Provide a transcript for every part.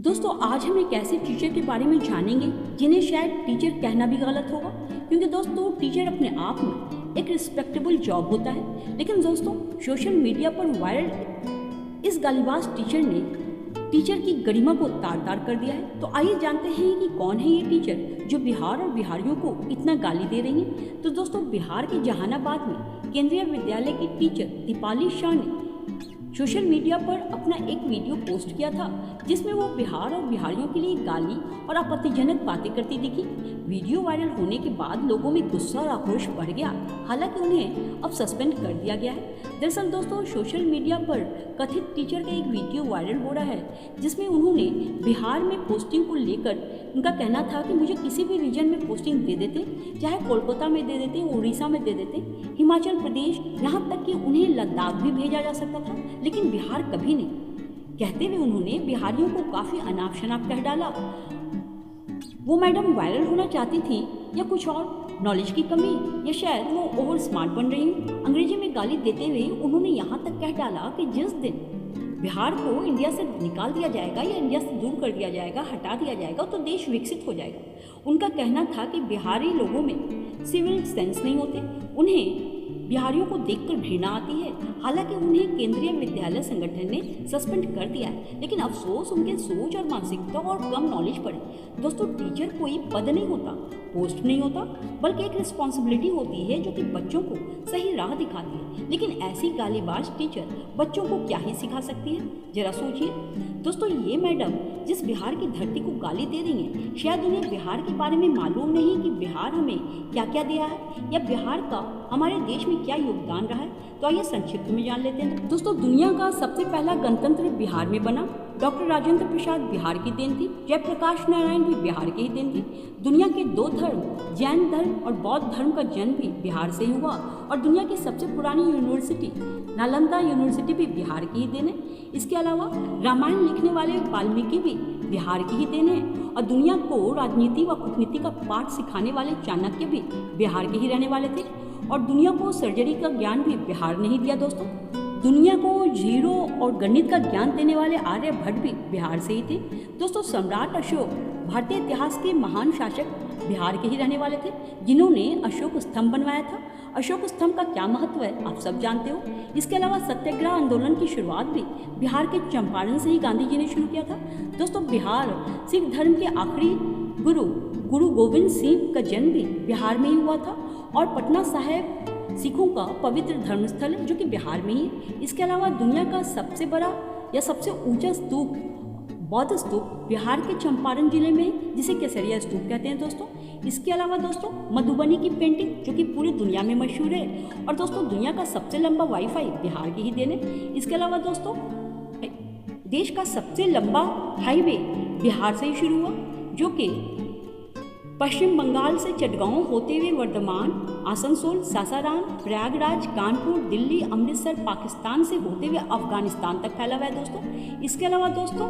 दोस्तों आज हम एक ऐसे टीचर के बारे में जानेंगे जिन्हें शायद टीचर कहना भी गलत होगा, क्योंकि दोस्तों टीचर अपने आप में एक रिस्पेक्टेबल जॉब होता है। लेकिन दोस्तों सोशल मीडिया पर वायरल इस गालीबाज टीचर ने टीचर की गरिमा को तार तार कर दिया है। तो आइए जानते हैं कि कौन है ये टीचर जो बिहार और बिहारियों को इतना गाली दे रही हैं। तो दोस्तों बिहार के जहानाबाद में केंद्रीय विद्यालय की टीचर दीपाली शाह ने सोशल मीडिया पर अपना एक वीडियो पोस्ट किया था, जिसमें वो बिहार और बिहारियों के लिए गाली और आपत्तिजनक बातें करती दिखी। वीडियो वायरल होने के बाद लोगों में गुस्सा और आक्रोश बढ़ गया। हालांकि उन्हें अब सस्पेंड कर दिया गया है। दरअसल दोस्तों सोशल मीडिया पर कथित टीचर का एक वीडियो वायरल हो रहा है, जिसमें उन्होंने बिहार में पोस्टिंग को लेकर उनका कहना था कि मुझे किसी भी रीजन में पोस्टिंग दे देते, चाहे कोलकाता में दे देते, उड़ीसा में दे देते, हिमाचल प्रदेश, यहाँ तक कि उन्हें लद्दाख भी भेजा जा सकता था, लेकिन बिहार कभी नहीं। कहते हुए उन्होंने बिहारियों को काफ़ी अनाप शनाप कह डाला। वो मैडम वायरल होना चाहती थी या कुछ और, नॉलेज की कमी, या शायद वो ओवर स्मार्ट बन रही हूँ। अंग्रेजी में गाली देते हुए उन्होंने यहाँ तक कह डाला कि जिस दिन बिहार को इंडिया से निकाल दिया जाएगा या इंडिया से दूर कर दिया जाएगा, हटा दिया जाएगा, तो देश विकसित हो जाएगा। उनका कहना था कि बिहारी लोगों में सिविल सेंस नहीं होते, उन्हें बिहारियों को देखकर घृणा आती है। हालांकि उन्हें केंद्रीय विद्यालय संगठन ने सस्पेंड कर दिया है, लेकिन अफसोस उनके सोच और मानसिकता और कम नॉलेज पर है। दोस्तों टीचर कोई पद नहीं होता, पोस्ट नहीं होता, बल्कि एक रिस्पॉन्सिबिलिटी होती है जो कि बच्चों को सही राह दिखाती है। लेकिन ऐसी गालीबाज टीचर बच्चों को क्या ही सिखा सकती है, जरा सोचिए। दोस्तों ये मैडम जिस बिहार की धरती को गाली दे रही हैं, शायद उन्हें बिहार के बारे में मालूम नहीं कि बिहार हमें क्या क्या दिया है या बिहार का हमारे देश में क्या योगदान रहा है। तो आइए संक्षिप्त में जान लेते हैं। दोस्तों दुनिया का सबसे पहला गणतंत्र बिहार में बना। डॉक्टर राजेंद्र प्रसाद बिहार की देन थी। जयप्रकाश नारायण भी बिहार की ही देन थी। दुनिया के दो धर्म, जैन धर्म और बौद्ध धर्म का जन्म भी बिहार से ही हुआ। और दुनिया की सबसे पुरानी यूनिवर्सिटी नालंदा यूनिवर्सिटी भी बिहार की ही देन है। इसके अलावा रामायण लिखने वाले वाल्मीकि भी बिहार की ही देन है। और दुनिया को राजनीति व कूटनीति का पाठ सिखाने वाले चाणक्य भी बिहार के ही रहने वाले थे। और दुनिया को सर्जरी का ज्ञान भी बिहार ने ही दिया। दोस्तों दुनिया को जीरो और गणित का ज्ञान देने वाले आर्यभट्ट भी बिहार से ही थे। दोस्तों सम्राट अशोक भारतीय इतिहास के महान शासक बिहार के ही रहने वाले थे, जिन्होंने अशोक स्तंभ बनवाया था। अशोक स्तंभ का क्या महत्व है आप सब जानते हो। इसके अलावा सत्याग्रह आंदोलन की शुरुआत भी बिहार के चंपारण से ही गांधी जी ने शुरू किया था। दोस्तों बिहार सिख धर्म के आखिरी गुरु गोविंद सिंह का जन्म भी बिहार में ही हुआ था। और पटना साहिब सिखों का पवित्र धर्मस्थल है, जो कि बिहार में ही है। इसके अलावा दुनिया का सबसे बड़ा या सबसे ऊंचा स्तूप बौद्ध स्तूप बिहार के चंपारण जिले में है, जिसे केसरिया स्तूप कहते हैं। दोस्तों इसके अलावा दोस्तों मधुबनी की पेंटिंग जो कि पूरी दुनिया में मशहूर है। और दोस्तों दुनिया का सबसे लंबा वाईफाई बिहार की ही देन है। इसके अलावा दोस्तों देश का सबसे लंबा हाईवे बिहार से ही शुरू हुआ, जो कि पश्चिम बंगाल से चटगांव होते हुए वर्धमान, आसनसोल, सासाराम, प्रयागराज, कानपुर, दिल्ली, अमृतसर, पाकिस्तान से होते हुए अफगानिस्तान तक फैला हुआ है। दोस्तों इसके अलावा दोस्तों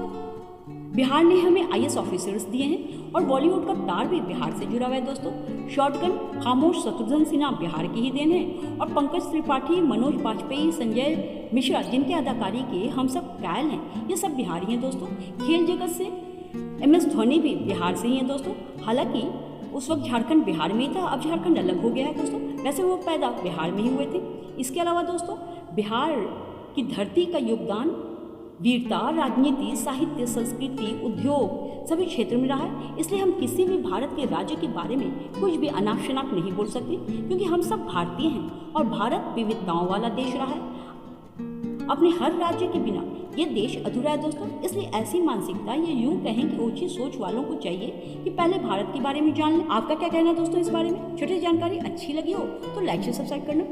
बिहार ने हमें IAS ऑफिसर्स दिए हैं और बॉलीवुड का तार भी बिहार से जुड़ा हुआ है। दोस्तों शॉटगन खामोश शत्रुघ्न सिन्हा बिहार की ही देन है। और पंकज त्रिपाठी, मनोज बाजपेयी, संजय मिश्रा जिनके अदाकारी के हम सब कायल हैं, ये सब बिहारी हैं। दोस्तों खेल जगत से MS धोनी भी बिहार से ही हैं। दोस्तों हालांकि उस वक्त झारखंड बिहार में ही था, अब झारखंड अलग हो गया है। दोस्तों वैसे वो पैदा बिहार में ही हुए थे। इसके अलावा दोस्तों बिहार की धरती का योगदान वीरता, राजनीति, साहित्य, संस्कृति, उद्योग सभी क्षेत्र में रहा है। इसलिए हम किसी भी भारत के राज्य के बारे में कुछ भी अनाप शनाप नहीं बोल सकते, क्योंकि हम सब भारतीय हैं और भारत विविधताओं वाला देश रहा है। अपने हर राज्य के बिना ये देश अधूरा है। दोस्तों इसलिए ऐसी मानसिकता या यूं कहें कि ऊंची सोच वालों को चाहिए कि पहले भारत के बारे में जान लें। आपका क्या कहना है दोस्तों इस बारे में? छोटी जानकारी अच्छी लगी हो तो लाइक से सब्सक्राइब करना